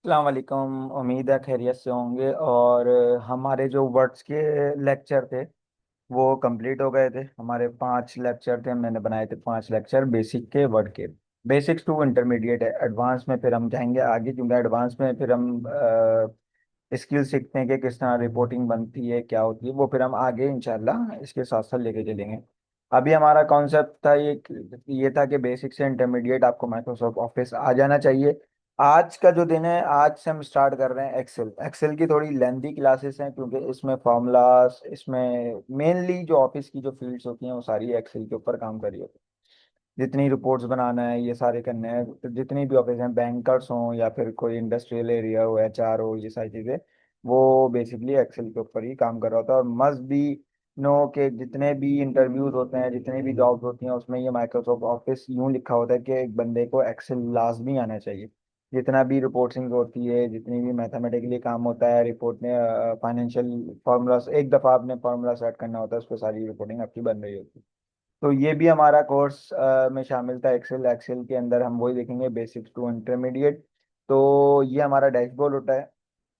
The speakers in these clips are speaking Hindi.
अस्सलाम वालेकुम। उम्मीद है खैरियत से होंगे। और हमारे जो वर्ड्स के लेक्चर थे वो कंप्लीट हो गए थे। हमारे 5 लेक्चर थे, मैंने बनाए थे 5 लेक्चर बेसिक के वर्ड के। बेसिक्स टू इंटरमीडिएट है, एडवांस में फिर हम जाएंगे आगे, क्योंकि एडवांस में फिर हम स्किल सीखते हैं कि किस तरह रिपोर्टिंग बनती है, क्या होती है, वो फिर हम आगे इंशाल्लाह इसके साथ साथ लेके चलेंगे। अभी हमारा कॉन्सेप्ट था ये था कि बेसिक से इंटरमीडिएट आपको माइक्रोसॉफ्ट ऑफिस आ जाना चाहिए। आज का जो दिन है, आज से हम स्टार्ट कर रहे हैं एक्सेल। एक्सेल की थोड़ी लेंदी क्लासेस हैं, क्योंकि इसमें फॉर्मूलाज, इसमें मेनली जो ऑफिस की जो फील्ड्स होती हैं वो सारी एक्सेल के ऊपर काम कर रही होती है। जितनी रिपोर्ट्स बनाना है ये सारे करने हैं, तो जितनी भी ऑफिस हैं, बैंकर्स हों या फिर कोई इंडस्ट्रियल एरिया हो, एचआर हो, ये सारी चीज़ें वो बेसिकली एक्सेल के ऊपर ही काम कर रहा होता है। और मस्ट बी नो के जितने भी इंटरव्यूज होते हैं, जितनी भी जॉब्स होती हैं, उसमें ये माइक्रोसॉफ्ट ऑफिस यूं लिखा होता है कि एक बंदे को एक्सेल लाजमी आना चाहिए। जितना भी रिपोर्टिंग होती है, जितनी भी मैथमेटिकली काम होता है रिपोर्ट में, फाइनेंशियल फार्मूलाज, एक दफ़ा आपने फार्मूला सेट करना होता है, उस पर सारी रिपोर्टिंग आपकी बन रही होती है। तो ये भी हमारा कोर्स में शामिल था। एक्सेल एक्सेल के अंदर हम वही देखेंगे, बेसिक्स टू इंटरमीडिएट। तो ये हमारा डैशबोर्ड होता है।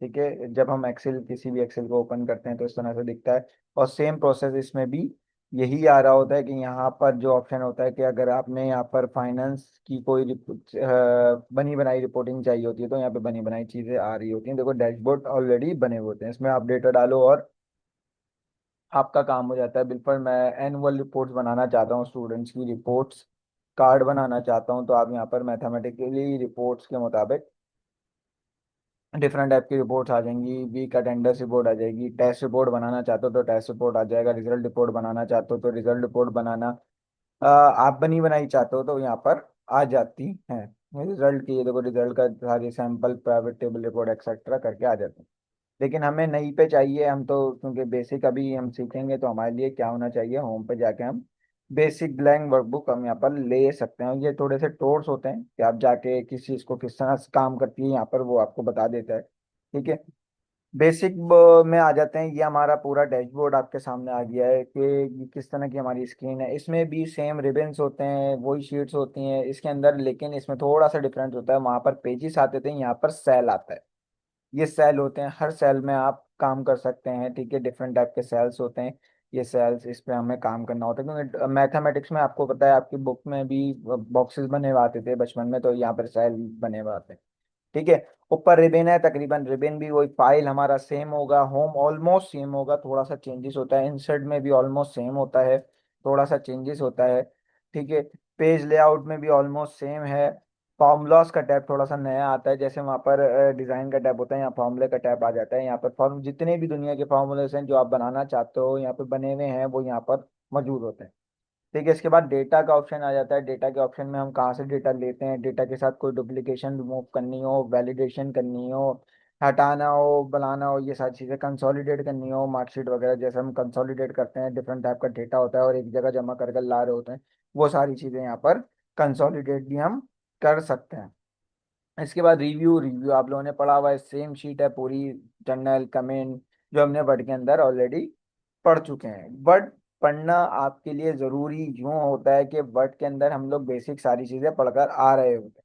ठीक है, जब हम एक्सेल किसी भी एक्सेल को ओपन करते हैं तो इस तरह से दिखता है। और सेम प्रोसेस इसमें भी यही आ रहा होता है कि यहाँ पर जो ऑप्शन होता है कि अगर आपने यहाँ पर फाइनेंस की कोई बनी बनाई रिपोर्टिंग चाहिए होती है, तो यहाँ पे बनी बनाई चीज़ें आ रही होती हैं। देखो, डैशबोर्ड ऑलरेडी बने हुए होते हैं, इसमें आप डेटा डालो और आपका काम हो जाता है। बिल्कुल, मैं एनुअल रिपोर्ट्स बनाना चाहता हूँ, स्टूडेंट्स की रिपोर्ट्स कार्ड बनाना चाहता हूँ, तो आप यहाँ पर मैथमेटिकली रिपोर्ट्स के मुताबिक डिफरेंट टाइप की रिपोर्ट्स आ जाएंगी। वीक अटेंडेंस रिपोर्ट आ जाएगी, टेस्ट रिपोर्ट बनाना चाहते हो तो टेस्ट रिपोर्ट आ जाएगा, रिजल्ट रिपोर्ट बनाना चाहते हो तो रिजल्ट रिपोर्ट बनाना आप बनी बनाई चाहते हो तो यहाँ पर आ जाती हैं। रिजल्ट की ये देखो, रिजल्ट का सारी sample, private table report etcetera करके आ जाते हैं। लेकिन हमें नहीं पे चाहिए, हम तो क्योंकि बेसिक अभी हम सीखेंगे, तो हमारे लिए क्या होना चाहिए, होम पे जाके हम बेसिक ब्लैंक वर्कबुक हम यहाँ पर ले सकते हैं। और ये थोड़े से टूल्स होते हैं कि आप जाके किस चीज़ को किस तरह से काम करती है यहाँ पर वो आपको बता देता है। ठीक है, बेसिक में आ जाते हैं। ये हमारा पूरा डैशबोर्ड आपके सामने आ गया है कि ये किस तरह की हमारी स्क्रीन है। इसमें भी सेम रिबन्स होते हैं, वही शीट्स होती हैं इसके अंदर, लेकिन इसमें थोड़ा सा डिफरेंस होता है। वहाँ पर पेजेस आते थे, यहाँ पर सेल आता है। ये सेल होते हैं, हर सेल में आप काम कर सकते हैं। ठीक है, डिफरेंट टाइप के सेल्स होते हैं। ये सेल्स, इस पे हमें काम करना होता है, क्योंकि मैथमेटिक्स में आपको पता है आपकी बुक में भी बॉक्सेस बने हुए आते थे बचपन में, तो यहाँ पर सेल बने हुए आते हैं। ठीक है, ऊपर रिबन है, तकरीबन रिबन भी वही, फाइल हमारा सेम होगा, होम ऑलमोस्ट सेम होगा, थोड़ा सा चेंजेस होता है। इंसर्ट में भी ऑलमोस्ट सेम होता है, थोड़ा सा चेंजेस होता है। ठीक है, पेज लेआउट में भी ऑलमोस्ट सेम है। फॉर्मूलाज का टैब थोड़ा सा नया आता है, जैसे वहाँ पर डिजाइन का टैब होता है, यहाँ फॉर्मूले का टैब आ जाता है। यहाँ पर फॉर्म जितने भी दुनिया के फॉर्मूलेस हैं जो आप बनाना चाहते हो, यहाँ पर बने हुए हैं, वो यहाँ पर मौजूद होते हैं। ठीक है, इसके बाद डेटा का ऑप्शन आ जाता है। डेटा के ऑप्शन में हम कहाँ से डेटा लेते हैं, डेटा के साथ कोई डुप्लीकेशन रिमूव करनी हो, वैलिडेशन करनी हो, हटाना हो, बनाना हो, ये सारी चीज़ें कंसोलिडेट करनी हो, मार्कशीट वगैरह जैसे हम कंसोलिडेट करते हैं, डिफरेंट टाइप का डेटा होता है और एक जगह जमा कर कर ला रहे होते हैं, वो सारी चीज़ें यहाँ पर कंसोलिडेट भी हम कर सकते हैं। इसके बाद रिव्यू, रिव्यू आप लोगों ने पढ़ा हुआ है, सेम शीट है पूरी, जर्नल कमेंट जो हमने वर्ड के अंदर ऑलरेडी पढ़ चुके हैं। वर्ड पढ़ना आपके लिए जरूरी यूं होता है कि वर्ड के अंदर हम लोग बेसिक सारी चीजें पढ़कर आ रहे होते हैं।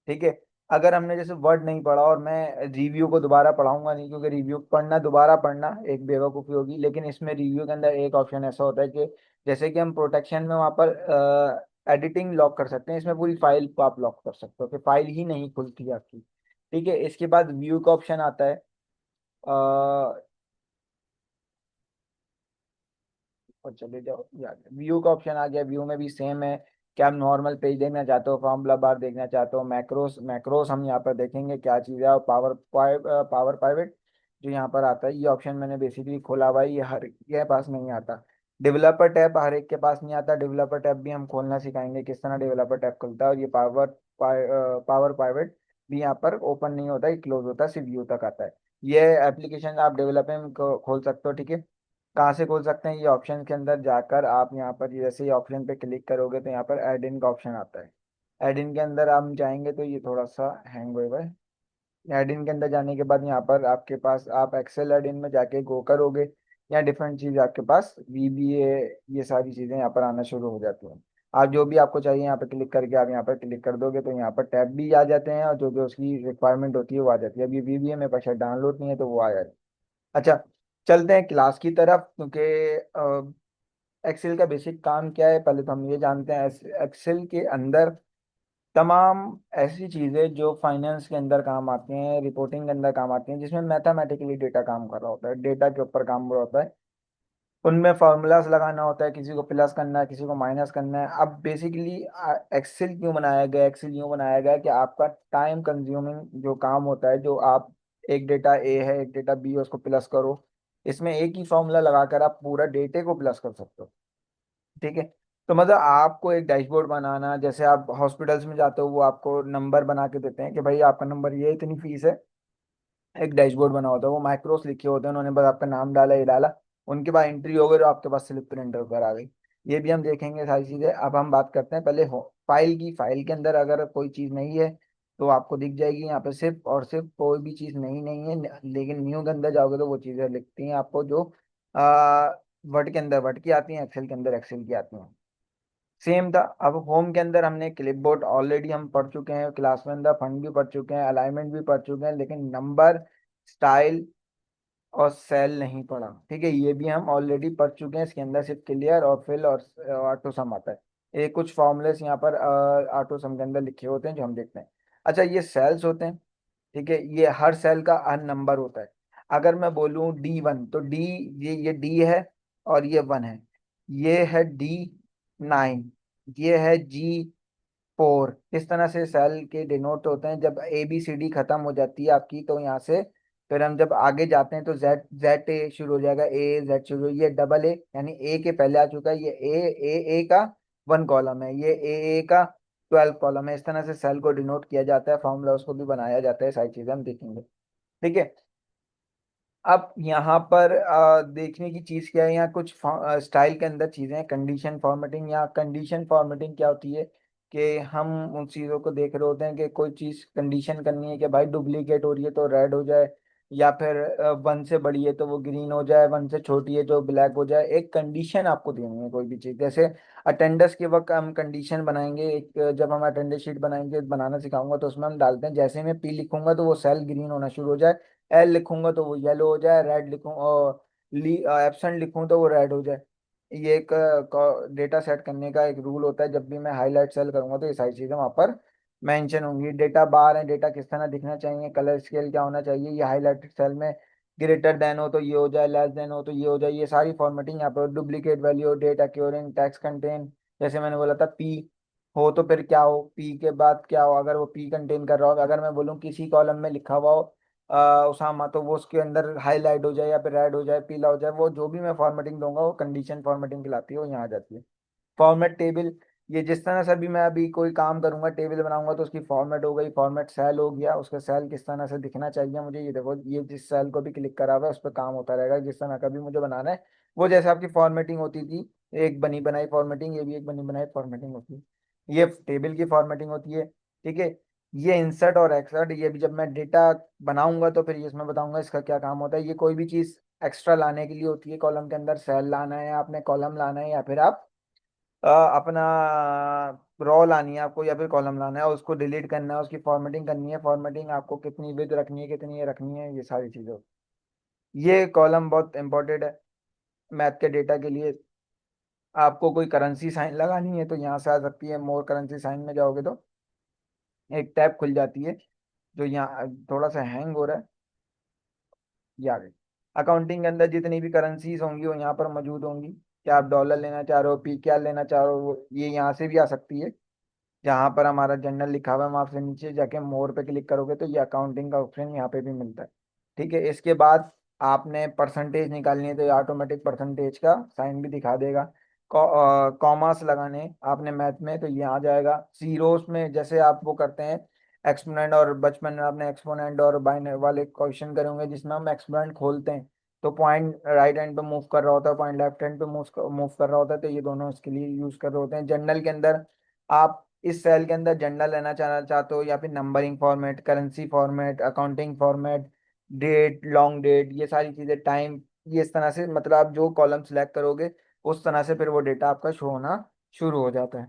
ठीक है, अगर हमने जैसे वर्ड नहीं पढ़ा और मैं रिव्यू को दोबारा पढ़ाऊंगा नहीं, क्योंकि रिव्यू पढ़ना, दोबारा पढ़ना एक बेवकूफ़ी होगी। लेकिन इसमें रिव्यू के अंदर एक ऑप्शन ऐसा होता है कि जैसे कि हम प्रोटेक्शन में वहाँ पर एडिटिंग लॉक कर सकते हैं, इसमें पूरी फाइल को आप लॉक कर सकते हो कि फाइल ही नहीं खुलती आपकी। ठीक है, इसके बाद व्यू का ऑप्शन आता है। और चले जाओ, व्यू का ऑप्शन आ गया। व्यू में भी सेम है कि आप नॉर्मल पेज देखना चाहते हो, फॉर्मूला बार देखना चाहते हो, मैक्रोस, मैक्रोस हम यहाँ पर देखेंगे क्या चीज़ है। और पावर पाइवेट जो यहाँ पर आता है, ये ऑप्शन मैंने बेसिकली खोला हुआ है, ये हर के पास नहीं आता। डेवलपर टैब हर एक के पास नहीं आता, डेवलपर टैब भी हम खोलना सिखाएंगे किस तरह डेवलपर टैब खुलता है। और ये पावर पाइवेट भी यहाँ पर ओपन नहीं होता, ये क्लोज होता है, सिर्फ व्यू तक आता है। ये एप्लीकेशन आप डेवलपमेंट खोल सकते हो। ठीक है, कहाँ से खोल सकते हैं, ये ऑप्शन के अंदर जाकर आप यहाँ पर जैसे ही ऑप्शन पे क्लिक करोगे तो यहाँ पर ऐड इन का ऑप्शन आता है। ऐड इन के अंदर हम जाएंगे तो ये थोड़ा सा हैंग हुआ है। ऐड इन के अंदर जाने के बाद यहाँ पर आपके पास, आप एक्सेल ऐड इन में जाके गो करोगे, या डिफरेंट चीज़ आपके पास VBA, ये सारी चीज़ें यहाँ पर आना शुरू हो जाती हैं। आप जो भी आपको चाहिए यहाँ पे क्लिक करके आप यहाँ पर क्लिक कर दोगे तो यहाँ पर टैब भी आ जाते हैं, और जो जो उसकी रिक्वायरमेंट होती है वो आ जाती है। अभी वीवीए मेरे पास डाउनलोड नहीं है तो वो आ जाती है। अच्छा, चलते हैं क्लास की तरफ, क्योंकि एक्सेल का बेसिक काम क्या है पहले तो हम ये जानते हैं। एक्सेल के अंदर तमाम ऐसी चीजें जो फाइनेंस के अंदर काम आती हैं, रिपोर्टिंग के अंदर काम आती हैं, जिसमें मैथमेटिकली डेटा काम कर रहा होता है, डेटा के ऊपर काम हो रहा होता है, उनमें फॉर्मूलाज लगाना होता है, किसी को प्लस करना है, किसी को माइनस करना है। अब बेसिकली एक्सेल क्यों बनाया गया, एक्सेल यूँ बनाया गया कि आपका टाइम कंज्यूमिंग जो काम होता है, जो आप एक डेटा ए है एक डेटा बी है उसको प्लस करो, इसमें एक ही फॉर्मूला लगाकर आप पूरा डेटे को प्लस कर सकते हो। ठीक है। तो मतलब आपको एक डैशबोर्ड बनाना, जैसे आप हॉस्पिटल्स में जाते हो वो आपको नंबर बना के देते हैं कि भाई आपका नंबर ये इतनी फीस है, एक डैशबोर्ड बना होता है, वो माइक्रोस लिखे होते हैं, उन्होंने बस आपका नाम डाला ये डाला, उनके पास एंट्री हो गई और आपके पास स्लिप प्रिंट होकर आ गई। ये भी हम देखेंगे सारी चीजें। अब हम बात करते हैं पहले फाइल की। फाइल के अंदर अगर कोई चीज नहीं है तो आपको दिख जाएगी यहाँ पे सिर्फ और सिर्फ कोई भी चीज नहीं नहीं है, लेकिन न्यू के अंदर जाओगे तो वो चीजें लिखती हैं आपको, जो वर्ड के अंदर वर्ड की आती हैं, एक्सेल के अंदर एक्सेल की आती हैं। सेम था। अब होम के अंदर हमने क्लिपबोर्ड ऑलरेडी हम पढ़ चुके हैं, क्लास में अंदर फंड भी पढ़ चुके हैं, अलाइनमेंट भी पढ़ चुके हैं, लेकिन नंबर, स्टाइल और सेल नहीं पढ़ा। ठीक है, ये भी हम ऑलरेडी पढ़ चुके हैं। इसके अंदर सिर्फ क्लियर और फिल और ऑटो सम आता है। ये कुछ फॉर्मूलेस यहाँ पर ऑटो सम के अंदर लिखे होते हैं जो हम देखते हैं। अच्छा, ये सेल्स होते हैं। ठीक है, ये हर सेल का हर नंबर होता है। अगर मैं बोलूँ D1 तो डी, ये डी है और ये 1 है। ये है D9, ये है G4। इस तरह से सेल के डिनोट होते हैं। जब ABCD खत्म हो जाती है आपकी तो यहाँ से फिर हम जब आगे जाते हैं तो जेड ए शुरू हो जाएगा, जेड शुरू, ये डबल ए यानी ए के पहले आ चुका है, ये ए का 1 कॉलम है, ये ए का 12 कॉलम है। इस तरह से सेल को डिनोट किया जाता है, फॉर्मूला उसको भी बनाया जाता है, सारी चीजें हम देखेंगे। ठीक है। अब यहाँ पर देखने की चीज क्या है, यहाँ कुछ स्टाइल के अंदर चीजें हैं। कंडीशन फॉर्मेटिंग, या कंडीशन फॉर्मेटिंग क्या होती है कि हम उन चीजों को देख रहे होते हैं कि कोई चीज कंडीशन करनी है कि भाई डुप्लीकेट हो रही है तो रेड हो जाए, या फिर 1 से बड़ी है तो वो ग्रीन हो जाए, 1 से छोटी है तो ब्लैक हो जाए। एक कंडीशन आपको देनी है कोई भी चीज। जैसे अटेंडेंस के वक्त हम कंडीशन बनाएंगे, एक जब हम अटेंडेंस शीट बनाएंगे, बनाना सिखाऊंगा तो उसमें हम डालते हैं, जैसे मैं पी लिखूंगा तो वो सेल ग्रीन होना शुरू हो जाए, एल लिखूंगा तो वो येलो हो जाए, रेड लिखूं और एब्सेंट लिखूं तो वो रेड हो जाए। ये एक डेटा सेट करने का एक रूल होता है। जब भी मैं हाईलाइट सेल करूंगा तो ये सारी चीजें वहां पर मेंशन होंगी। डेटा बार है, डेटा किस तरह दिखना चाहिए, कलर स्केल क्या होना चाहिए, ये हाईलाइटेड सेल में ग्रेटर देन हो तो ये हो जाए, लेस देन हो तो ये हो जाए, ये सारी फॉर्मेटिंग यहाँ पर। Duplicate value, date occurring, text contain, जैसे मैंने बोला था पी हो तो फिर क्या हो, पी के बाद क्या हो, अगर वो पी कंटेन कर रहा हो। अगर मैं बोलूँ किसी कॉलम में लिखा हुआ हो उसामा, तो वो उसके अंदर हाईलाइट हो जाए या फिर रेड हो जाए, पीला हो जाए, वो जो भी मैं फॉर्मेटिंग दूंगा वो कंडीशन फॉर्मेटिंग कहलाती है, वो यहाँ आ जाती है। फॉर्मेट टेबल, ये जिस तरह से भी मैं अभी कोई काम करूंगा, टेबल बनाऊंगा तो उसकी फॉर्मेट हो गई, फॉर्मेट सेल हो गया, उसका सेल किस तरह से दिखना चाहिए मुझे, ये देखो, ये जिस सेल को भी क्लिक करा हुआ है उस पर काम होता रहेगा जिस तरह का भी मुझे बनाना है। वो जैसे आपकी फॉर्मेटिंग होती थी, एक बनी बनाई फॉर्मेटिंग, ये भी एक बनी बनाई फॉर्मेटिंग होती है। ये टेबल की फॉर्मेटिंग होती है। ठीक है। ये इंसर्ट और एक्सर्ट, ये भी जब मैं डेटा बनाऊंगा तो फिर ये इसमें बताऊंगा इसका क्या काम होता है। ये कोई भी चीज एक्स्ट्रा लाने के लिए होती है कॉलम के अंदर, सेल लाना है आपने, कॉलम लाना है, या फिर आप अपना रॉ लानी है आपको, या फिर कॉलम लाना है और उसको डिलीट करना है, उसकी फॉर्मेटिंग करनी है। फॉर्मेटिंग आपको कितनी विद रखनी है, कितनी ये रखनी है, ये सारी चीज़ें। ये कॉलम बहुत इंपॉर्टेंट है मैथ के डेटा के लिए। आपको कोई करेंसी साइन लगानी है तो यहाँ से आ सकती है, मोर करेंसी साइन में जाओगे तो एक टैब खुल जाती है, जो यहाँ थोड़ा सा हैंग हो रहा है, ये आ गई। अकाउंटिंग के अंदर जितनी भी करेंसीज होंगी वो यहाँ पर मौजूद होंगी। क्या आप डॉलर लेना चाह रहे हो, पी क्या लेना चाह रहे हो, ये यहाँ से भी आ सकती है। जहाँ पर हमारा जनरल लिखा हुआ है वहां से नीचे जाके मोर पे क्लिक करोगे तो ये अकाउंटिंग का ऑप्शन यहाँ पे भी मिलता है। ठीक है। इसके बाद आपने परसेंटेज निकालनी है तो ये ऑटोमेटिक परसेंटेज का साइन भी दिखा देगा। कॉमास लगाने आपने मैथ में तो ये आ जाएगा। जीरोस में जैसे आप वो करते हैं एक्सपोनेंट, और बचपन में आपने एक्सपोनेंट और बाइनरी वाले क्वेश्चन करे होंगे जिसमें हम एक्सपोनेंट खोलते हैं तो पॉइंट राइट हैंड पे मूव कर रहा होता है, पॉइंट लेफ्ट हैंड पे मूव कर रहा होता है, तो ये दोनों इसके लिए यूज कर रहे होते हैं। जनरल के अंदर आप इस सेल के अंदर जनरल लेना चाहते हो, या फिर numbering format, currency format, accounting format, date, long date, ये सारी चीजें, टाइम, ये इस तरह से मतलब आप जो कॉलम सिलेक्ट करोगे उस तरह से फिर वो डेटा आपका शो होना शुरू हो जाता है।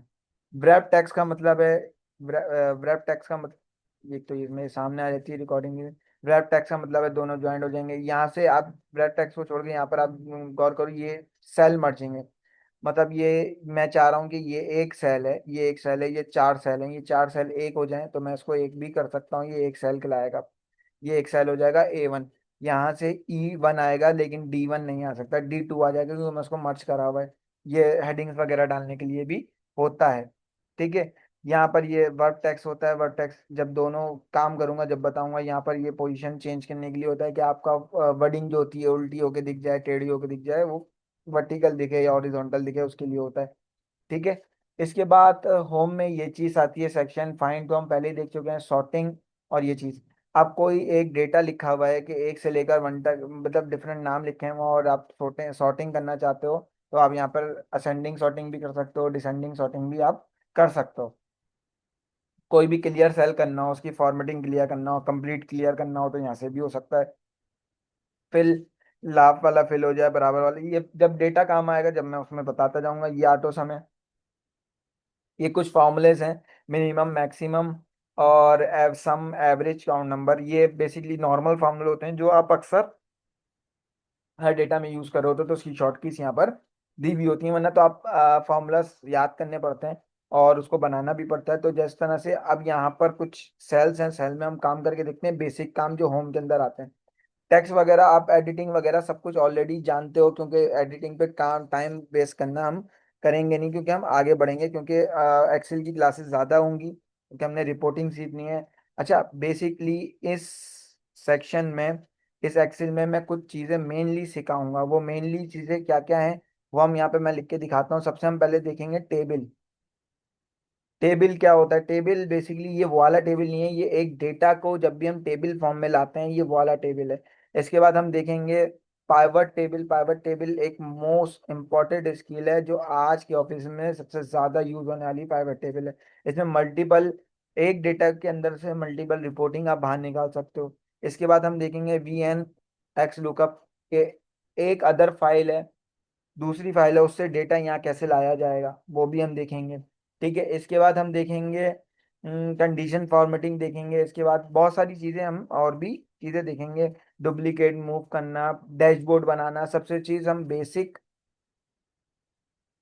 ब्रेप टैक्स का मतलब है, ब्रेप टैक्स का मतलब, ये तो ये मेरे सामने आ जाती है रिकॉर्डिंग में। ब्रेप टैक्स का मतलब है दोनों ज्वाइंट हो जाएंगे। यहाँ से आप ब्रेप टैक्स को छोड़ के यहाँ पर आप गौर करो, ये सेल मर्जिंग है। मतलब ये मैं चाह रहा हूँ कि ये एक सेल है, ये एक सेल है, ये चार सेल है, ये चार सेल एक हो जाए तो मैं इसको एक भी कर सकता हूँ, ये एक सेल कहलाएगा। ये एक सेल हो जाएगा A1। यहाँ से E1 आएगा लेकिन D1 नहीं आ सकता, D2 आ जाएगा क्योंकि मैं उसको मर्ज करा हुआ है। ये हेडिंग्स वगैरह डालने के लिए भी होता है। ठीक है। यहाँ पर ये वर्ब टेक्स्ट होता है, वर्ब टेक्स्ट जब दोनों काम करूंगा जब बताऊंगा। यहाँ पर ये पोजीशन चेंज करने के लिए होता है कि आपका वर्डिंग जो होती है उल्टी होके दिख जाए, टेढ़ी होके दिख जाए, वो वर्टिकल दिखे या हॉरिजॉन्टल दिखे, उसके लिए होता है। ठीक है। इसके बाद होम में ये चीज आती है सेक्शन फाइंड, तो हम पहले ही देख चुके हैं सॉर्टिंग और ये चीज। आप कोई एक डेटा लिखा हुआ है कि एक से लेकर वन तक, मतलब डिफरेंट नाम लिखे हैं और आप सॉर्टिंग सॉर्टिंग करना चाहते हो, तो आप यहाँ पर असेंडिंग सॉर्टिंग भी कर सकते हो, डिसेंडिंग सॉर्टिंग भी आप कर सकते हो। कोई भी क्लियर सेल करना हो, उसकी फॉर्मेटिंग क्लियर करना हो, कंप्लीट क्लियर करना हो, तो यहाँ से भी हो सकता है। फिल, लाभ वाला फिल हो जाए, बराबर वाला, ये जब डेटा काम आएगा जब मैं उसमें बताता जाऊंगा। ये ऑटो सम है। ये कुछ फॉर्मूलेज हैं, मिनिमम, मैक्सिमम और सम, एवरेज, काउंट नंबर। ये बेसिकली नॉर्मल फार्मूले होते हैं जो आप अक्सर हर डेटा में यूज कर रहे होते हो, तो उसकी शॉर्ट कीज यहाँ पर दी हुई होती हैं, वरना तो आप फॉर्मूलास याद करने पड़ते हैं और उसको बनाना भी पड़ता है। तो जिस तरह से अब यहाँ पर कुछ सेल्स हैं, सेल में हम काम करके देखते हैं, बेसिक काम जो होम के अंदर आते हैं। टेक्स्ट वगैरह आप एडिटिंग वगैरह सब कुछ ऑलरेडी जानते हो, क्योंकि एडिटिंग पे काम टाइम वेस्ट करना हम करेंगे नहीं, क्योंकि हम आगे बढ़ेंगे, क्योंकि एक्सेल की क्लासेस ज़्यादा होंगी, क्योंकि हमने रिपोर्टिंग सीखनी है। अच्छा, बेसिकली इस सेक्शन में, इस एक्सेल में मैं कुछ चीज़ें मेनली सिखाऊंगा। वो मेनली चीज़ें क्या क्या हैं वो हम यहाँ पे मैं लिख के दिखाता हूँ। सबसे हम पहले देखेंगे टेबल। टेबल क्या होता है? टेबल बेसिकली ये वो वाला टेबल नहीं है, ये एक डेटा को जब भी हम टेबल फॉर्म में लाते हैं, ये वो वाला टेबल है। इसके बाद हम देखेंगे पाइवट टेबल। पाइवट टेबल एक मोस्ट इंपॉर्टेंट स्किल है जो आज के ऑफिस में सबसे ज्यादा यूज होने वाली पाइवट टेबल है। इसमें मल्टीपल, एक डेटा के अंदर से मल्टीपल रिपोर्टिंग आप बाहर निकाल सकते हो। इसके बाद हम देखेंगे VN X लुकअप के, एक अदर फाइल है, दूसरी फाइल है, उससे डेटा यहाँ कैसे लाया जाएगा वो भी हम देखेंगे। ठीक है। इसके बाद हम देखेंगे कंडीशन फॉर्मेटिंग देखेंगे। इसके बाद बहुत सारी चीज़ें हम और भी चीज़ें देखेंगे, डुप्लीकेट मूव करना, डैशबोर्ड बनाना। सबसे चीज़ हम बेसिक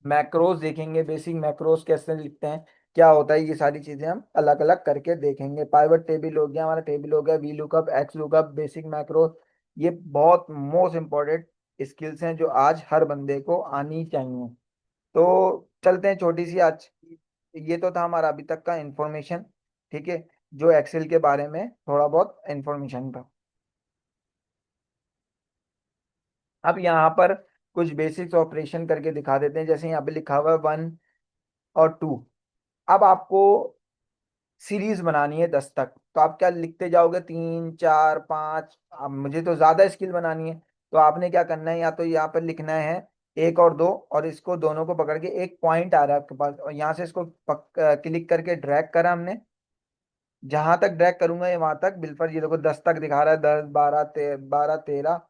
मैक्रोज देखेंगे, बेसिक मैक्रोज कैसे लिखते हैं, क्या होता है, ये सारी चीजें हम अलग अलग करके देखेंगे। पाइवट टेबल हो गया, हमारा टेबल हो गया, V lookup, x lookup, basic macros. ये बहुत मोस्ट इंपॉर्टेंट स्किल्स हैं जो आज हर बंदे को आनी चाहिए। तो चलते हैं छोटी सी आज, ये तो था हमारा अभी तक का इंफॉर्मेशन। ठीक है, जो एक्सेल के बारे में थोड़ा बहुत इंफॉर्मेशन था। अब यहाँ पर कुछ बेसिक्स ऑपरेशन करके दिखा देते हैं। जैसे यहाँ पे लिखा हुआ है 1 और 2। अब आपको सीरीज बनानी है 10 तक, तो आप क्या लिखते जाओगे, 3 4 5। अब मुझे तो ज्यादा स्किल बनानी है, तो आपने क्या करना है, या तो यहाँ पर लिखना है 1 और 2, और इसको दोनों को पकड़ के, एक पॉइंट आ रहा है आपके पास और यहाँ से इसको क्लिक करके ड्रैग करा हमने। जहां तक ड्रैग करूंगा ये वहां तक बिल पर, ये देखो 10 तक दिखा रहा है, 10 12 13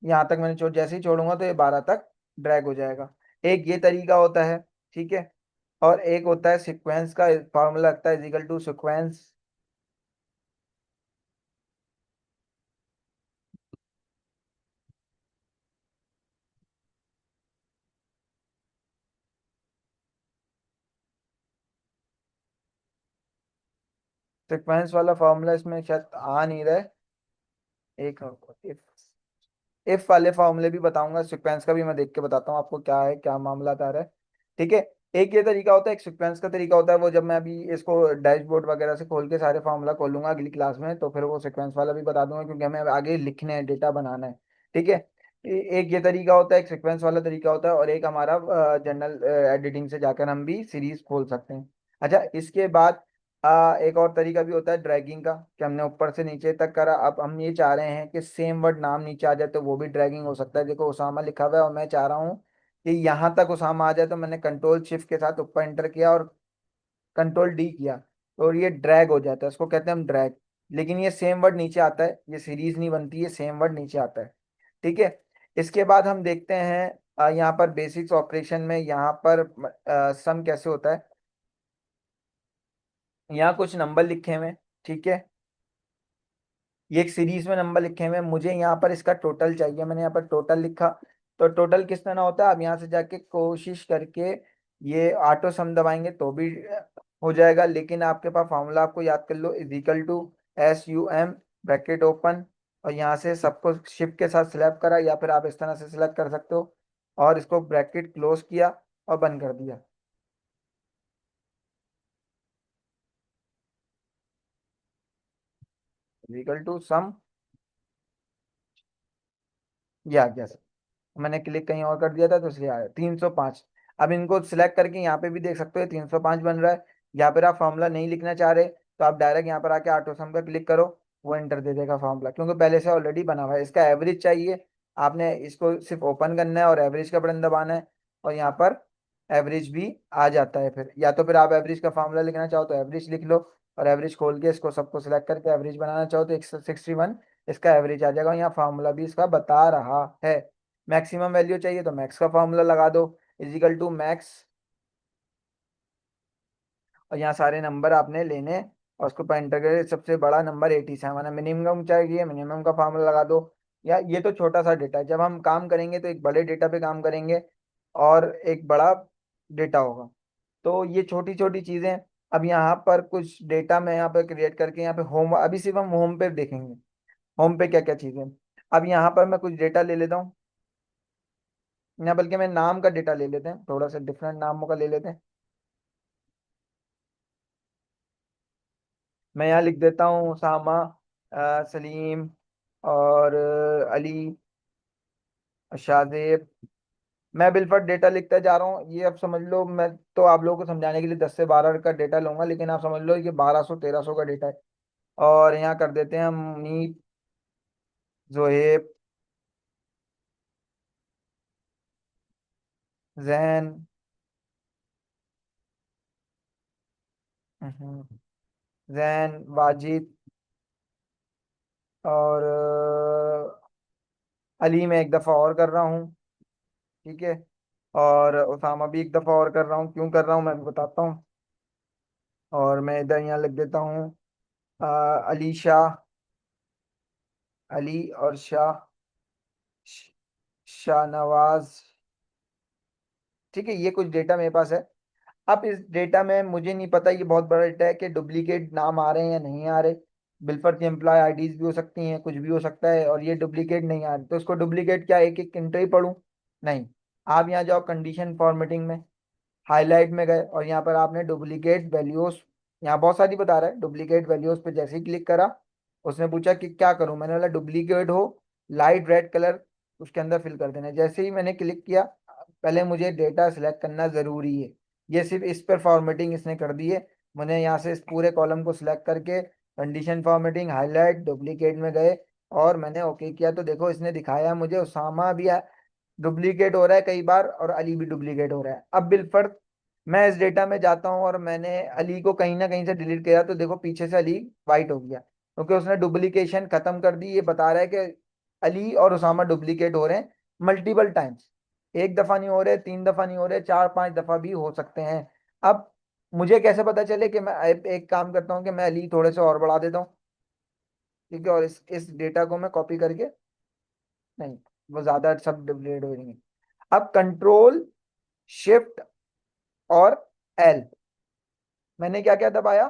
यहाँ तक मैंने छोड़, जैसे ही छोड़ूंगा तो ये 12 तक ड्रैग हो जाएगा। एक ये तरीका होता है। ठीक है। और एक होता है सीक्वेंस का, फॉर्मूला लगता है इजिकल टू सीक्वेंस। सीक्वेंस वाला फॉर्मूला इसमें शायद आ नहीं रहा है। एक इफ, इफ वाले फॉर्मूले भी बताऊंगा, सीक्वेंस का भी मैं देख के बताता हूँ आपको क्या है, क्या मामला आ रहा है। ठीक है। एक ये तरीका होता है, एक सीक्वेंस का तरीका होता है। वो जब मैं अभी इसको डैशबोर्ड वगैरह से खोल के सारे फॉर्मूला खोलूंगा अगली क्लास में, तो फिर वो सीक्वेंस वाला भी बता दूंगा, क्योंकि हमें आगे लिखने हैं, डेटा बनाना है। ठीक है। एक ये तरीका होता है, एक सीक्वेंस वाला तरीका होता है, और एक हमारा जनरल एडिटिंग से जाकर हम भी सीरीज खोल सकते हैं। अच्छा, इसके बाद एक और तरीका भी होता है ड्रैगिंग का, कि हमने ऊपर से नीचे तक करा, अब हम ये चाह रहे हैं कि सेम वर्ड नाम नीचे आ जाए, तो वो भी ड्रैगिंग हो सकता है। देखो उसामा लिखा हुआ है और मैं चाह रहा हूँ कि यहाँ तक उसामा आ जाए, तो मैंने कंट्रोल शिफ्ट के साथ ऊपर एंटर किया और कंट्रोल D किया, और ये ड्रैग हो जाता है, इसको कहते हैं हम ड्रैग। लेकिन ये सेम वर्ड नीचे आता है, ये सीरीज नहीं बनती है, सेम वर्ड नीचे आता है। ठीक है। इसके बाद हम देखते हैं यहाँ पर बेसिक्स ऑपरेशन में, यहाँ पर सम कैसे होता है। यहाँ कुछ नंबर लिखे हुए हैं, ठीक है। ये एक सीरीज में नंबर लिखे हुए हैं, मुझे यहाँ पर इसका टोटल चाहिए। मैंने यहाँ पर टोटल लिखा, तो टोटल किस तरह होता है, अब यहाँ से जाके कोशिश करके ये ऑटो सम दबाएंगे तो भी हो जाएगा, लेकिन आपके पास फॉर्मूला आपको याद कर लो, is equal to SUM bracket open, और यहाँ से सबको शिफ्ट के साथ सिलेक्ट करा, या फिर आप इस तरह से सिलेक्ट कर सकते हो, और इसको ब्रैकेट क्लोज किया और बंद कर दिया, इज इक्वल टू सम, ये आ गया। मैंने क्लिक कहीं और कर दिया था तो इसलिए आया 305। अब इनको सिलेक्ट करके यहाँ पे भी देख सकते हो 305 बन रहा है। यहाँ पर आप फॉर्मूला नहीं लिखना चाह रहे तो आप डायरेक्ट यहाँ पर आके ऑटो सम का क्लिक करो, वो एंटर दे देगा फॉर्मूला, क्योंकि पहले से ऑलरेडी बना हुआ है। इसका एवरेज चाहिए, आपने इसको सिर्फ ओपन करना है और एवरेज का बटन दबाना है, और यहाँ पर एवरेज भी आ जाता है। फिर या तो फिर आप एवरेज का फॉर्मूला लिखना चाहो तो एवरेज लिख लो, और एवरेज खोल के इसको सबको सिलेक्ट करके एवरेज बनाना चाहो तो 161 इसका एवरेज आ जाएगा। यहाँ फार्मूला भी इसका बता रहा है। मैक्सिमम वैल्यू चाहिए तो मैक्स का फॉर्मूला लगा दो, इजिकल टू मैक्स, और यहाँ सारे नंबर आपने लेने और उसको पर एंटर करें। सबसे बड़ा नंबर 87 है, मिनिमम चाहिए, मिनिमम का फॉर्मूला लगा दो। या ये तो छोटा सा डेटा है, जब हम काम करेंगे तो एक बड़े डेटा पे काम करेंगे और एक बड़ा डेटा होगा, तो ये छोटी छोटी चीजें। अब यहाँ पर कुछ डेटा मैं यहाँ पर क्रिएट करके यहाँ पे होम, अभी सिर्फ हम होम पे देखेंगे, होम पे क्या क्या चीजें। अब यहाँ पर मैं कुछ डेटा ले लेता हूँ, या बल्कि मैं नाम का डेटा ले लेते हैं, थोड़ा सा डिफरेंट नामों का ले लेते हैं। मैं यहाँ लिख देता हूँ उसामा, सलीम, और अली, शाहजेब। मैं बिलफर्ड डेटा लिखता जा रहा हूँ, ये अब समझ लो, मैं तो आप लोगों को समझाने के लिए 10 से 12 का डेटा लूंगा, लेकिन आप समझ लो ये 1200 1300 का डेटा है। और यहाँ कर देते हैं हम मुनीब, जोहेब, जैन, हम्म, जैन, वाजिद, और अली मैं एक दफ़ा और कर रहा हूँ, ठीक है। और उसामा भी एक दफ़ा और कर रहा हूँ, क्यों कर रहा हूँ मैं भी बताता हूँ। और मैं इधर यहाँ लिख देता हूँ अली शाह, अली और शाह, श- शाहनवाज, ठीक है। ये कुछ डेटा मेरे पास है। अब इस डेटा में मुझे नहीं पता, ये बहुत बड़ा डेटा है, कि डुप्लीकेट नाम आ रहे हैं या नहीं आ रहे। बिल्फर की एम्प्लॉय आईडीज भी हो सकती हैं, कुछ भी हो सकता है, और ये डुप्लीकेट नहीं आ रहे, तो इसको डुप्लीकेट क्या एक एक एंट्री पढ़ूं? नहीं। आप यहाँ जाओ कंडीशन फॉर्मेटिंग में, हाईलाइट में गए, और यहाँ पर आपने डुप्लीकेट वैल्यूज, यहाँ बहुत सारी बता रहा है, डुप्लीकेट वैल्यूज पे जैसे ही क्लिक करा, उसने पूछा कि क्या करूं, मैंने बोला डुप्लीकेट हो लाइट रेड कलर उसके अंदर फिल कर देना है। जैसे ही मैंने क्लिक किया, पहले मुझे डेटा सिलेक्ट करना जरूरी है, ये सिर्फ इस पर फॉर्मेटिंग इसने कर दी है। मैंने यहाँ से इस पूरे कॉलम को सिलेक्ट करके कंडीशन फॉर्मेटिंग हाईलाइट डुप्लीकेट में गए, और मैंने ओके किया, तो देखो इसने दिखाया मुझे उसामा भी डुप्लीकेट हो रहा है कई बार, और अली भी डुप्लीकेट हो रहा है। अब बिलफर्ज मैं इस डेटा में जाता हूँ और मैंने अली को कहीं ना कहीं से डिलीट किया, तो देखो पीछे से अली वाइट हो गया, क्योंकि उसने डुप्लीकेशन खत्म कर दी। ये बता रहा है कि अली और उसामा डुप्लीकेट हो रहे हैं मल्टीपल टाइम्स, एक दफा नहीं हो रहे, 3 दफा नहीं हो रहे, 4 5 दफा भी हो सकते हैं। अब मुझे कैसे पता चले कि मैं एक काम करता हूँ कि मैं अली थोड़े से और बढ़ा देता हूँ, ठीक है, और इस डेटा को मैं कॉपी करके, नहीं, वो ज्यादा सब डुप्लीकेट हो जाएंगे। अब कंट्रोल शिफ्ट और एल, मैंने क्या क्या दबाया,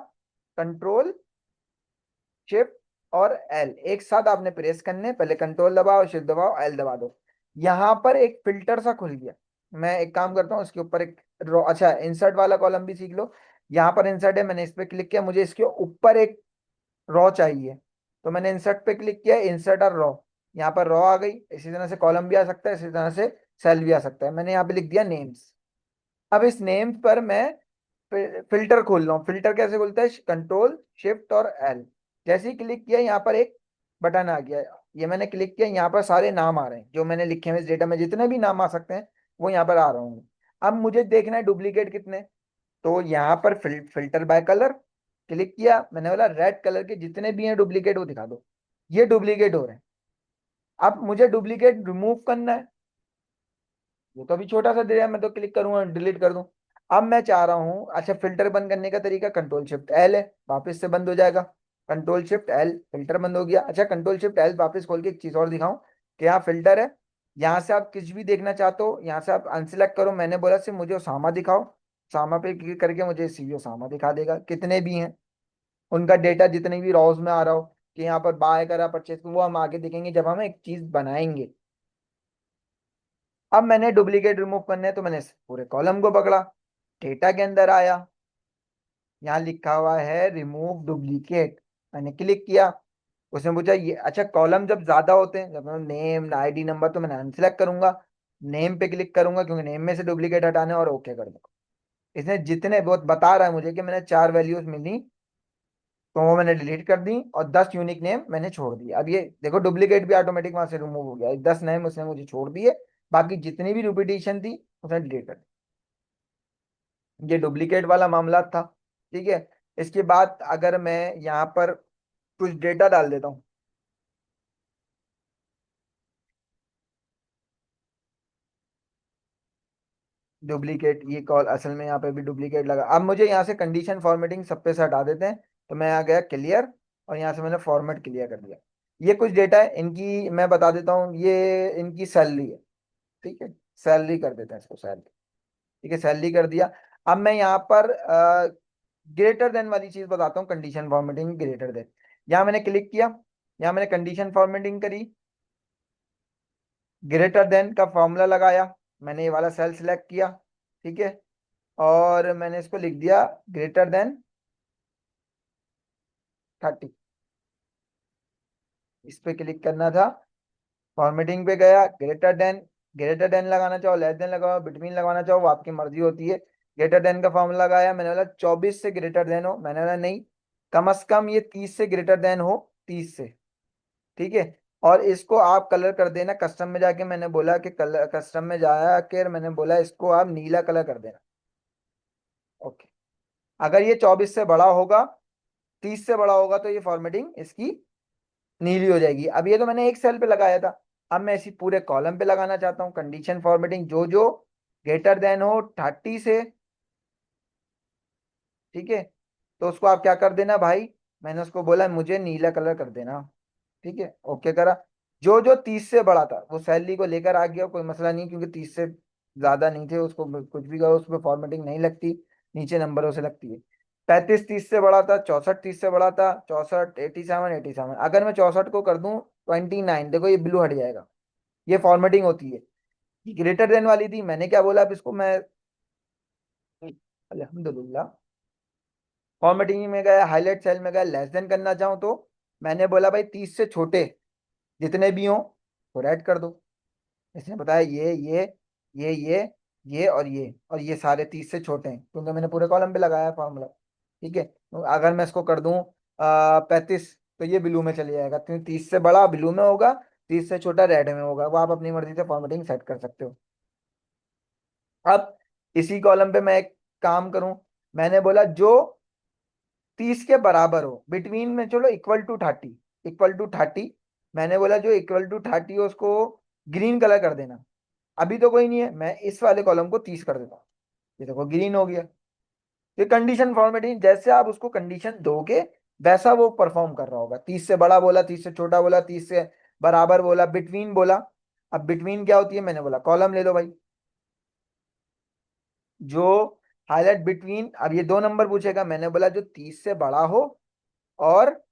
कंट्रोल शिफ्ट और एल एक साथ आपने प्रेस करने, पहले कंट्रोल दबाओ, शिफ्ट दबाओ, एल दबा दो। यहाँ पर एक फिल्टर सा खुल गया। मैं एक काम करता हूँ, इसके ऊपर एक रो, अच्छा इंसर्ट वाला कॉलम भी सीख लो। यहाँ पर इंसर्ट है, मैंने इस पे क्लिक किया, मुझे इसके ऊपर एक रॉ चाहिए, तो मैंने इंसर्ट पे क्लिक किया, इंसर्ट और रॉ, यहाँ पर रॉ आ गई। इसी तरह से कॉलम भी आ सकता है, इसी तरह से सेल भी आ सकता है। मैंने यहाँ पे लिख दिया नेम्स। अब इस नेम पर मैं फिल्टर खोल रहा हूँ। फिल्टर कैसे खुलता है, कंट्रोल शिफ्ट और एल, जैसे ही क्लिक किया यहाँ पर एक बटन आ गया, ये मैंने क्लिक किया, यहाँ पर सारे नाम आ रहे हैं जो मैंने लिखे हुए इस डेटा में, जितने भी नाम आ सकते हैं वो यहाँ पर आ रहे होंगे। अब मुझे देखना है डुप्लीकेट कितने, तो यहाँ पर फिल्टर बाय कलर क्लिक किया, मैंने बोला रेड कलर के जितने भी हैं डुप्लीकेट वो दिखा दो, ये डुप्लीकेट हो रहे हैं। अब मुझे डुप्लीकेट रिमूव करना है, वो तो अभी छोटा सा दे रहा है, मैं तो क्लिक करूंगा डिलीट कर दूं। अब मैं चाह रहा हूँ, अच्छा फिल्टर बंद करने का तरीका कंट्रोल शिफ्ट एल है, वापस से बंद हो जाएगा। कंट्रोल शिफ्ट एल, फिल्टर बंद हो गया। अच्छा कंट्रोल शिफ्ट एल वापस खोल के एक चीज और दिखाऊं कि यहाँ फिल्टर है, यहाँ से आप कुछ भी देखना चाहते हो, यहाँ से आप अनसिलेक्ट करो। मैंने बोला सिर्फ मुझे ओसामा दिखाओ, ओसामा पे क्लिक करके मुझे सीवी ओसामा दिखा देगा, कितने भी हैं उनका डेटा, जितने भी रॉज में आ रहा हो कि यहाँ पर बाय करा परचेज, वो हम आगे देखेंगे जब हम एक चीज बनाएंगे। अब मैंने डुप्लीकेट रिमूव करने हैं, तो मैंने इस पूरे कॉलम को पकड़ा, डेटा के अंदर आया, यहाँ लिखा हुआ है रिमूव डुप्लीकेट। मैंने क्लिक किया, उसने पूछा ये, अच्छा कॉलम जब ज्यादा होते हैं, जब नेम आईडी नंबर, तो मैंने अनसिलेक्ट करूंगा, नेम पे क्लिक करूंगा क्योंकि नेम में से डुप्लीकेट हटाने, और ओके कर दूंगा। इसने जितने बहुत बता रहा है मुझे कि मैंने 4 वैल्यूज मिली, तो वो मैंने डिलीट कर दी, और 10 यूनिक नेम मैंने छोड़ दिए। अब ये देखो डुप्लीकेट भी ऑटोमेटिक वहां से रिमूव हो गया, 10 नेम उसने मुझे छोड़ दिए, बाकी जितनी भी रिपीटेशन थी उसने डिलीट कर दी। ये डुप्लीकेट वाला मामला था। ठीक है, इसके बाद अगर मैं यहाँ पर कुछ डेटा डाल देता हूँ, डुप्लीकेट, ये कॉल असल में यहाँ पे भी डुप्लीकेट लगा। अब मुझे यहाँ से कंडीशन फॉर्मेटिंग सब पे से हटा देते हैं, तो मैं आ गया क्लियर, और यहाँ से मैंने फॉर्मेट क्लियर कर दिया। ये कुछ डेटा है इनकी, मैं बता देता हूँ, ये इनकी सैलरी है। ठीक है, सैलरी कर देते हैं इसको, सैलरी। ठीक है, सैलरी कर दिया। अब मैं यहाँ पर ग्रेटर देन वाली चीज बताता हूँ, कंडीशन फॉर्मेटिंग ग्रेटर देन। यहाँ मैंने क्लिक किया, यहाँ मैंने कंडीशन फॉर्मेटिंग करी, ग्रेटर देन का फॉर्मूला लगाया, मैंने ये वाला सेल सिलेक्ट किया। ठीक है, और मैंने इसको लिख दिया ग्रेटर देन 30, इस पे क्लिक करना था। फॉर्मेटिंग पे गया, ग्रेटर देन, ग्रेटर देन लगाना चाहो, लेस देन लगाओ, बिटवीन लगाना चाहो, वो आपकी मर्जी होती है। ग्रेटर देन का फॉर्मूला लगाया, मैंने बोला 24 से ग्रेटर देन हो, मैंने बोला नहीं, कम से कम ये 30 से ग्रेटर देन हो, 30 से। ठीक है, और इसको आप कलर कर देना कस्टम में जाके, मैंने बोला कि कलर कस्टम में जाया के मैंने बोला इसको आप नीला कलर कर देना। ओके, अगर ये 24 से बड़ा होगा, 30 से बड़ा होगा, तो ये फॉर्मेटिंग इसकी नीली हो जाएगी। अब ये तो मैंने एक सेल पे लगाया था, अब मैं इसी पूरे कॉलम पे लगाना चाहता हूँ कंडीशन फॉर्मेटिंग, जो जो ग्रेटर देन हो 30 से। ठीक है, तो उसको आप क्या कर देना भाई, मैंने उसको बोला मुझे नीला कलर कर देना। ठीक है, ओके करा। जो जो 30 से बड़ा था वो सैलरी को लेकर आ गया, कोई मसला नहीं, क्योंकि 30 से ज्यादा नहीं थे, उसको कुछ भी करो उसमें फॉर्मेटिंग नहीं लगती, नीचे नंबरों से लगती है। 35 30 से बड़ा था, 64 30 से बड़ा था, 64 87 87, अगर मैं 64 को कर दूं 29, देखो ये ब्लू हट जाएगा, ये फॉर्मेटिंग होती है। ग्रेटर देन वाली थी, मैंने क्या बोला, अब इसको मैं अल्हम्दुलिल्लाह फॉर्मेटिंग में गया, हाईलाइट सेल में गया, लेस देन करना चाहूँ तो मैंने बोला भाई 30 से छोटे जितने भी हों वो रेड कर दो। इसने बताया ये और ये सारे 30 से छोटे हैं, क्योंकि मैंने पूरे कॉलम पे लगाया फॉर्मूला। ठीक है, तो अगर मैं इसको कर दूं 35, तो ये ब्लू में चले जाएगा, क्योंकि 30 से बड़ा ब्लू में होगा, 30 से छोटा रेड में होगा, वो आप अपनी मर्जी से फॉर्मेटिंग सेट कर सकते हो। अब इसी कॉलम पे मैं एक काम करूं, मैंने बोला जो 30 के बराबर हो, बिटवीन में चलो इक्वल टू 30, इक्वल टू 30, मैंने बोला जो इक्वल टू 30 हो उसको ग्रीन कलर कर देना। अभी तो कोई नहीं है, मैं इस वाले कॉलम को 30 कर देता हूँ, ये देखो ग्रीन हो गया। ये कंडीशन फॉर्मेटिंग, जैसे आप उसको कंडीशन दोगे वैसा वो परफॉर्म कर रहा होगा। 30 से बड़ा बोला, 30 से छोटा बोला, 30 से बराबर बोला, बिटवीन बोला। अब बिटवीन क्या होती है, मैंने बोला कॉलम ले लो भाई, जो हाईलाइट बिटवीन, अब ये 2 नंबर पूछेगा, मैंने बोला जो 30 से बड़ा हो और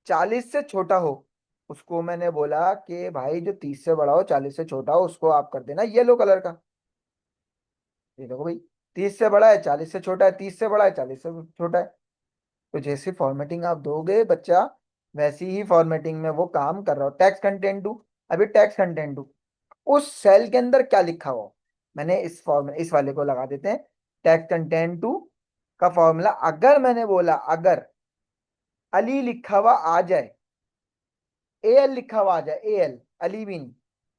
40 से छोटा हो, उसको मैंने बोला कि भाई जो 30 से बड़ा हो 40 से छोटा हो उसको आप कर देना येलो कलर का। ये देखो भाई, 30 से बड़ा है, 40 से छोटा है, 30 से बड़ा है, 40 से छोटा है। तो जैसी फॉर्मेटिंग आप दोगे बच्चा, वैसी ही फॉर्मेटिंग में वो काम कर रहा हो। टेक्स्ट कंटेंट टू, अभी टेक्स्ट कंटेंट टू, उस सेल के अंदर क्या लिखा हो, मैंने इस वाले को लगा देते हैं, टेक्स्ट कंटेंट टू का फॉर्मूला। अगर मैंने बोला अगर अली लिखा हुआ आ जाए, ए एल लिखा हुआ आ जाए, ए एल, अली भी नहीं,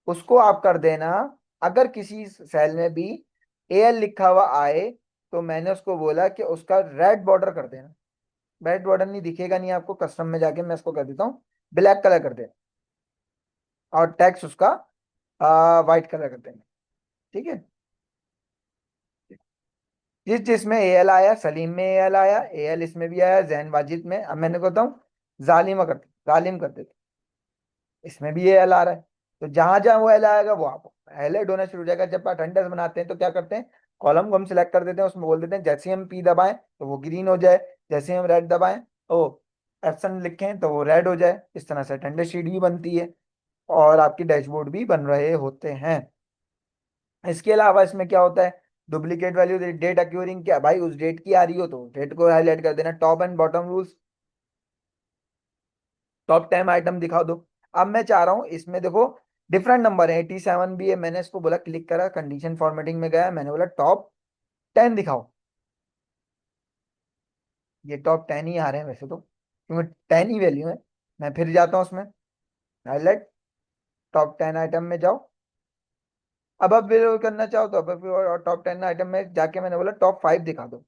उसको आप कर देना। अगर किसी सेल में भी ए एल लिखा हुआ आए, तो मैंने उसको बोला कि उसका रेड बॉर्डर कर देना। रेड बॉर्डर नहीं दिखेगा, नहीं आपको, कस्टम में जाके मैं इसको कर देता हूँ ब्लैक कलर कर देना, और टेक्स्ट उसका वाइट कलर कर देना। ठीक है, जिस जिसमें एल आया, सलीम में एल आया, एल इसमें भी आया, जैन वाजिद में, अब मैंने कहता हूँ जालिम कर, जालिम कर देते, इसमें भी एल आ रहा है। तो जहां जहां वो एल आएगा वो आप हाईलाइट होना शुरू हो जाएगा। जब अटेंडेंस बनाते हैं तो क्या करते हैं, कॉलम को हम सिलेक्ट कर देते हैं, उसमें बोल देते हैं जैसे ही हम पी दबाएं तो वो ग्रीन हो जाए, जैसे ही हम रेड दबाएं तो एप्सन लिखें तो वो रेड हो जाए। इस तरह से अटेंडेंस शीट भी बनती है और आपकी डैशबोर्ड भी बन रहे होते हैं। इसके अलावा इसमें क्या होता है, डुप्लीकेट वैल्यू, डेट अक्यूरिंग, क्या भाई उस डेट की आ रही हो तो डेट को हाईलाइट कर देना। Top and bottom rules, top 10 item दिखा दो। अब मैं चाह रहा हूँ इसमें देखो डिफरेंट नंबर है, 87 भी है, मैंने इसको बोला क्लिक करा, कंडीशन फॉर्मेटिंग में गया, मैंने बोला टॉप 10 दिखाओ। ये टॉप 10 ही आ रहे हैं वैसे तो, क्योंकि 10 ही वैल्यू है। मैं फिर जाता हूँ उसमें, हाईलाइट, टॉप 10 आइटम में जाओ। अब फिर करना चाहो तो अब टॉप 10 आइटम में जाके मैंने बोला टॉप 5 दिखा दो।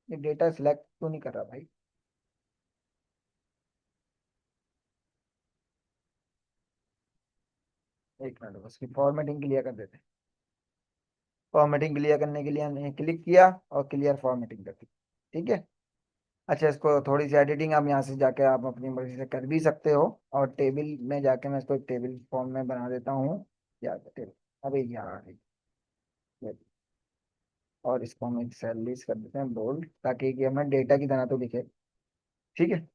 ये डेटा सिलेक्ट क्यों नहीं कर रहा भाई, एक मिनट बस, फॉर्मेटिंग क्लियर कर देते हैं। फॉर्मेटिंग क्लियर करने के लिए हमने क्लिक किया और क्लियर फॉर्मेटिंग कर दी। ठीक है। अच्छा, इसको थोड़ी सी एडिटिंग आप यहाँ से जाके आप अपनी मर्जी से कर भी सकते हो। और टेबल में जाके मैं इसको एक टेबल फॉर्म में बना देता हूँ। या टेबल, अबे यार ये, और इसको हम एक सेल लिस्ट कर देते हैं बोल्ड, ताकि कि हमें डेटा की तरह तो दिखे। ठीक है।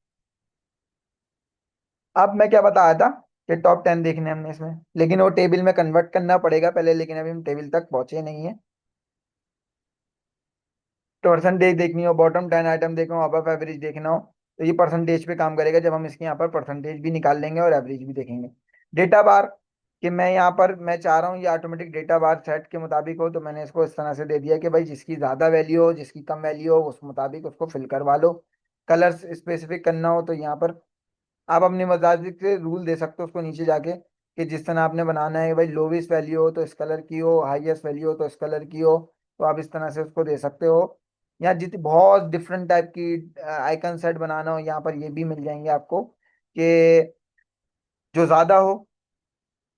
अब मैं क्या बताया था कि टॉप 10 देखने हैं हमने इसमें, लेकिन वो टेबल में कन्वर्ट करना पड़ेगा पहले, लेकिन अभी हम टेबल तक पहुंचे नहीं है। परसेंटेज देखनी हो, बॉटम 10 आइटम देखना हो, अब एवरेज देखना हो, तो ये परसेंटेज पे काम करेगा जब हम इसके यहाँ पर परसेंटेज भी निकाल लेंगे और एवरेज भी देखेंगे। डेटा बार, कि मैं यहाँ पर मैं चाह रहा हूँ ये ऑटोमेटिक डेटा बार सेट के मुताबिक हो, तो मैंने इसको इस तरह से दे दिया कि भाई जिसकी ज़्यादा वैल्यू हो, जिसकी कम वैल्यू हो, उस मुताबिक उसको फिल करवा लो। कलर्स स्पेसिफिक करना हो तो यहाँ पर आप अपने मुताबिक से रूल दे सकते हो उसको नीचे जाके, कि जिस तरह आपने बनाना है भाई, लोवेस्ट वैल्यू हो तो इस कलर की हो, हाईएस्ट वैल्यू हो तो इस कलर की हो, तो आप इस तरह से उसको दे सकते हो। या जितनी बहुत डिफरेंट टाइप की आइकन सेट बनाना हो, यहाँ पर ये भी मिल जाएंगे आपको, कि जो ज्यादा हो,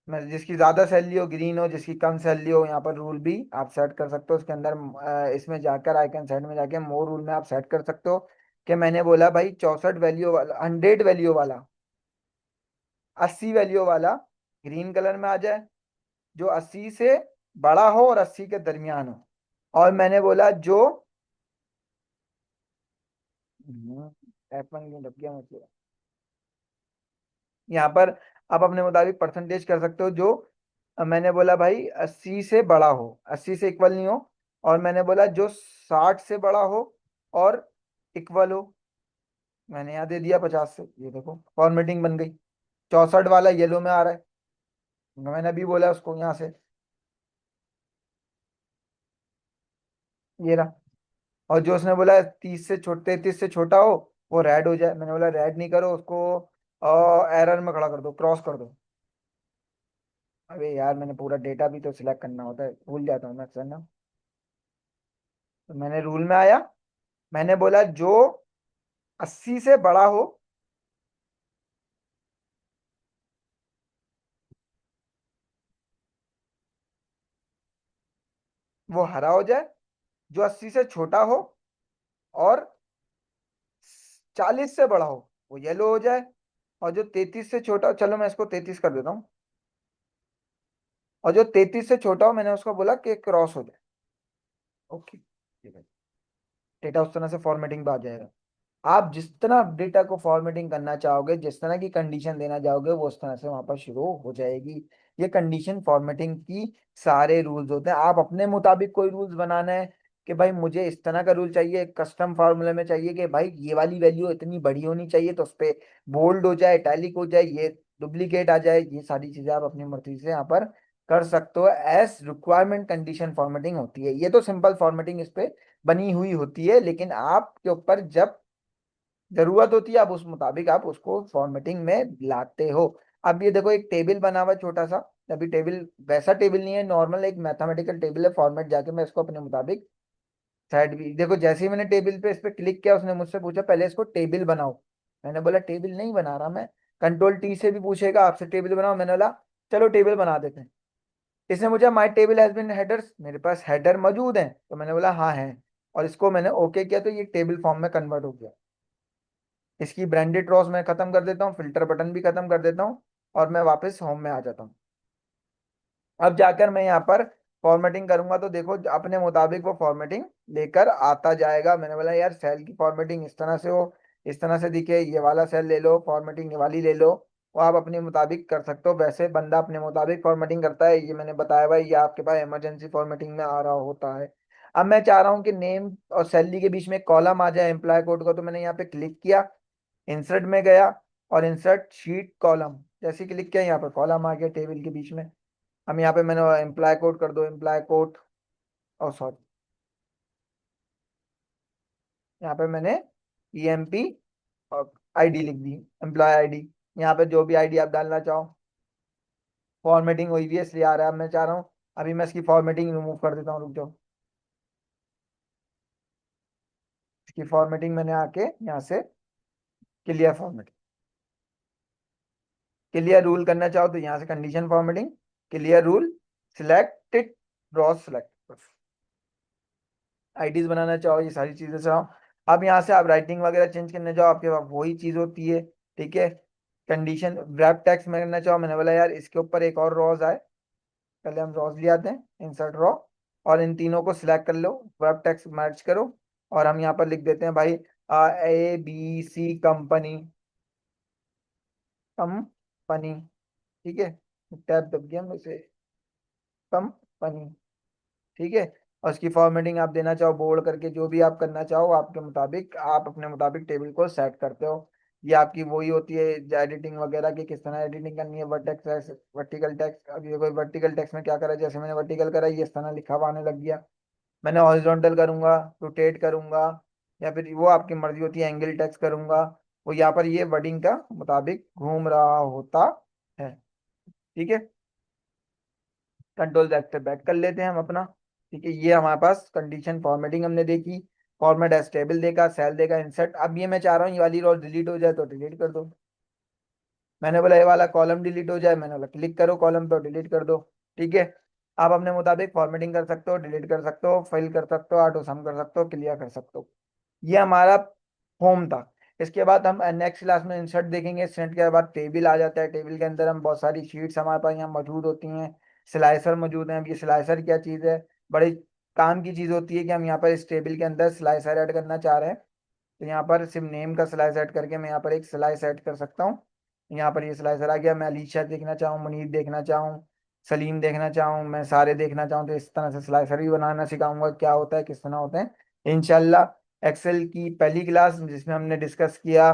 मैं जिसकी ज्यादा सैलरी हो ग्रीन हो, जिसकी कम सैलरी हो, यहाँ पर रूल भी आप सेट कर सकते हो उसके अंदर। इसमें जाकर आइकन सेट में जाके मोर रूल में आप सेट कर सकते हो, कि मैंने बोला भाई 64 वैल्यू वाला, 100 वैल्यू वाला, 80 वैल्यू वाला ग्रीन कलर में आ जाए, जो 80 से बड़ा हो और 80 के दरमियान हो। और मैंने बोला जो F1 क्यों दब गया मुझे यहाँ पर, आप अपने मुताबिक परसेंटेज कर सकते हो। जो मैंने बोला भाई 80 से बड़ा हो, 80 से इक्वल नहीं हो, और मैंने बोला जो 60 से बड़ा हो और इक्वल हो, मैंने यहाँ दे दिया 50 से। ये देखो फॉर्मेटिंग बन गई। 64 वाला येलो में आ रहा है, मैंने अभी बोला उसको यहाँ से, ये रहा। और जो उसने बोला 33 से छोटा हो, वो रेड हो जाए, मैंने बोला रेड नहीं करो उसको, एरर में खड़ा कर दो, क्रॉस कर दो। अबे यार मैंने पूरा डेटा भी तो सिलेक्ट करना होता है, भूल जाता हूँ मैं अक्सर ना। तो मैंने रूल में आया, मैंने बोला जो 80 से बड़ा हो, वो हरा हो जाए, जो 80 से छोटा हो और 40 से बड़ा हो वो येलो हो जाए, और जो 33 से छोटा हो, चलो मैं इसको 33 कर देता हूँ, और जो 33 से छोटा हो मैंने उसको बोला कि क्रॉस हो जाए। ओके, ठीक है। डेटा उस तरह से फॉर्मेटिंग पे आ जाएगा। आप जिस तरह डेटा को फॉर्मेटिंग करना चाहोगे, जिस तरह की कंडीशन देना चाहोगे, वो उस तरह से वहां पर शुरू हो जाएगी। ये कंडीशन फॉर्मेटिंग की सारे रूल्स होते हैं। आप अपने मुताबिक कोई रूल्स बनाना है कि भाई मुझे इस तरह का रूल चाहिए, कस्टम फार्मूले में चाहिए कि भाई ये वाली वैल्यू इतनी बड़ी होनी चाहिए तो उस पर बोल्ड हो जाए, इटैलिक हो जाए, ये डुप्लीकेट आ जाए, ये सारी चीजें आप अपनी मर्जी से यहाँ पर कर सकते हो। एज रिक्वायरमेंट कंडीशन फॉर्मेटिंग होती है। ये तो सिंपल फॉर्मेटिंग इस पे बनी हुई होती है, लेकिन आपके ऊपर जब जरूरत होती है आप उस मुताबिक आप उसको फॉर्मेटिंग में लाते हो। अब ये देखो एक टेबल बना हुआ है छोटा सा, अभी टेबल वैसा टेबल नहीं है, नॉर्मल एक मैथमेटिकल टेबल है। फॉर्मेट जाके मैं इसको अपने मुताबिक साइड भी देखो, जैसे ही मैंने टेबल पे इस पे क्लिक किया, उसने मुझसे पूछा पहले इसको टेबल बनाओ। मैंने बोला टेबल नहीं बना रहा मैं, कंट्रोल टी से भी पूछेगा आपसे टेबल बनाओ, मैंने बोला चलो टेबल बना देते हैं। इसने मुझे my table has been headers, मेरे पास हेडर मौजूद है, तो मैंने बोला हाँ है, और इसको मैंने ओके किया तो ये टेबल फॉर्म में कन्वर्ट हो गया। इसकी ब्रांडेड रॉस मैं खत्म कर देता हूँ, फिल्टर बटन भी खत्म कर देता हूँ, और मैं वापस होम में आ जाता हूँ। अब जाकर मैं यहाँ पर फॉर्मेटिंग करूंगा तो देखो अपने मुताबिक वो फॉर्मेटिंग लेकर आता जाएगा। मैंने बोला यार सेल की फॉर्मेटिंग इस तरह से हो, इस तरह से दिखे, ये वाला सेल ले लो, फॉर्मेटिंग ये वाली ले लो। वो आप अपने मुताबिक कर सकते हो, वैसे बंदा अपने मुताबिक फॉर्मेटिंग करता है, ये मैंने बताया भाई, ये आपके पास इमरजेंसी फॉर्मेटिंग में आ रहा होता है। अब मैं चाह रहा हूँ कि नेम और सैलरी के बीच में कॉलम आ जाए एम्प्लॉय कोड का, तो मैंने यहाँ पे क्लिक किया, इंसर्ट में गया, और इंसर्ट शीट कॉलम जैसे क्लिक किया, यहाँ पर कॉलम आ गया टेबल के बीच में। हम यहाँ पे मैंने एम्प्लॉय कोड कर दो, एम्प्लॉय कोड, और सॉरी यहाँ पे मैंने EMP और आईडी लिख दी, एम्प्लॉय आईडी। यहाँ पे जो भी आईडी आप डालना चाहो, फॉर्मेटिंग हुई भी है इसलिए आ रहा है। अब मैं चाह रहा हूँ अभी मैं इसकी फॉर्मेटिंग रिमूव कर देता हूँ, रुक जाओ। इसकी फॉर्मेटिंग मैंने आके यहाँ से क्लियर फॉर्मेटिंग, क्लियर रूल करना चाहो तो यहाँ से condition formatting, clear rule, selected, cross select, IDs बनाना चाहो, ये सारी चीजें चाहो। अब यहाँ से आप राइटिंग वगैरह चेंज करने जाओ, आपके पास वही चीज होती है। ठीक है, कंडीशन रैप टेक्स्ट में करना चाहो, मैंने बोला यार इसके ऊपर एक और रॉज आए, पहले हम रॉज ले आते हैं, इंसर्ट रॉ, और इन तीनों को सिलेक्ट कर लो, वेब टेक्स्ट मर्ज करो, और हम यहाँ पर लिख देते हैं भाई ABC कंपनी, कंपनी। ठीक है, टैब दब गया मुझे, कंपनी। ठीक है, और उसकी फॉर्मेटिंग आप देना चाहो बोल्ड करके, जो भी आप करना चाहो आपके मुताबिक, आप अपने मुताबिक टेबल को सेट करते हो। ये आपकी वही होती है एडिटिंग वगैरह की, किस तरह एडिटिंग करनी है, वर्टेक्स, वर्टिकल टेक्स्ट। अब ये कोई वर्टिकल टेक्स्ट में क्या करा, जैसे मैंने वर्टिकल करा ये इस तरह लिखा हुआ आने लग गया। मैंने हॉरिजॉन्टल करूंगा, रोटेट करूंगा, या फिर वो आपकी मर्जी होती है, एंगल टेक्स्ट करूंगा, वो यहाँ पर ये वर्डिंग का मुताबिक घूम रहा होता है। ठीक है, कंट्रोल Z पे बैक कर लेते हैं हम अपना। ठीक है, ये हमारे पास कंडीशन फॉर्मेटिंग हमने देखी, फॉर्मेट एज टेबल देखा, सेल देखा, इंसर्ट। अब ये मैं चाह रहा हूँ ये वाली रो डिलीट हो जाए तो डिलीट कर दो। मैंने बोला ये वाला कॉलम डिलीट हो जाए, मैंने बोला क्लिक करो कॉलम पे, डिलीट कर दो। ठीक है, आप अपने मुताबिक फॉर्मेटिंग कर सकते हो, डिलीट कर सकते हो, फिल कर सकते हो, ऑटो सम कर सकते हो, क्लियर कर सकते हो। ये हमारा होम था। इसके बाद हम नेक्स्ट क्लास में इंसर्ट देखेंगे, इंसर्ट के बाद टेबल आ जाता है, टेबल के अंदर हम बहुत सारी शीट्स हमारे पास यहाँ मौजूद होती हैं, स्लाइसर मौजूद है। अब ये स्लाइसर क्या चीज़ है, बड़ी काम की चीज़ होती है कि हम यहाँ पर इस टेबल के अंदर स्लाइसर ऐड करना चाह रहे हैं। तो यहाँ पर सिर्फ नेम का स्लाइस ऐड करके मैं यहाँ पर एक स्लाइस ऐड कर सकता हूँ। यहाँ पर ये स्लाइसर आ गया, मैं अलीशा देखना चाहूँ, मुनीर देखना चाहूँ, सलीम देखना चाहूँ, मैं सारे देखना चाहूँ, तो इस तरह से स्लाइसर भी बनाना सिखाऊंगा, क्या होता है, किस तरह होते हैं इंशाल्लाह। एक्सेल की पहली क्लास जिसमें हमने डिस्कस किया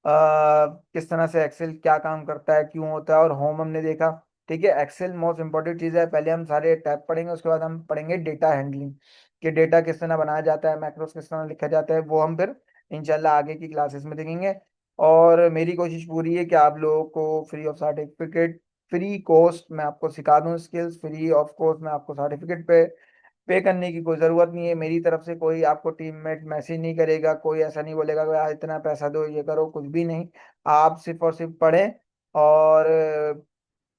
किस तरह से एक्सेल क्या काम करता है, क्यों होता है, और होम हमने देखा। ठीक है, एक्सेल मोस्ट इंपॉर्टेंट चीज़ है, पहले हम सारे टैब पढ़ेंगे, उसके बाद हम पढ़ेंगे डेटा हैंडलिंग, कि डेटा किस तरह बनाया जाता है, मैक्रोस किस तरह लिखा जाता है, वो हम फिर इंशाल्लाह आगे की क्लासेस में देखेंगे। और मेरी कोशिश पूरी है कि आप लोगों को free of certificate, free cost मैं आपको सिखा दूं स्किल्स, फ्री ऑफ कॉस्ट मैं आपको सर्टिफिकेट पे करने की कोई ज़रूरत नहीं है। मेरी तरफ से कोई आपको टीममेट मैसेज नहीं करेगा, कोई ऐसा नहीं बोलेगा कि यार इतना पैसा दो ये करो, कुछ भी नहीं। आप सिर्फ और सिर्फ पढ़ें और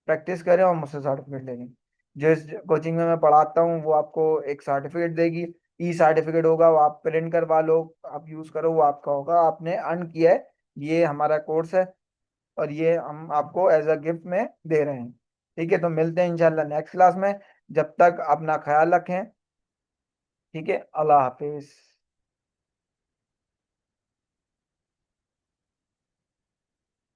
प्रैक्टिस करें और मुझसे सर्टिफिकेट लेंगे। जिस कोचिंग में मैं पढ़ाता हूँ वो आपको एक सर्टिफिकेट देगी, ई सर्टिफिकेट होगा, वो आप प्रिंट करवा लो, आप यूज़ करो, वो आपका होगा, आपने अर्न किया है। ये हमारा कोर्स है और ये हम आपको एज अ गिफ्ट में दे रहे हैं। ठीक है, तो मिलते हैं इंशाल्लाह नेक्स्ट क्लास में। जब तक अपना ख्याल रखें। ठीक है, अल्लाह हाफिज।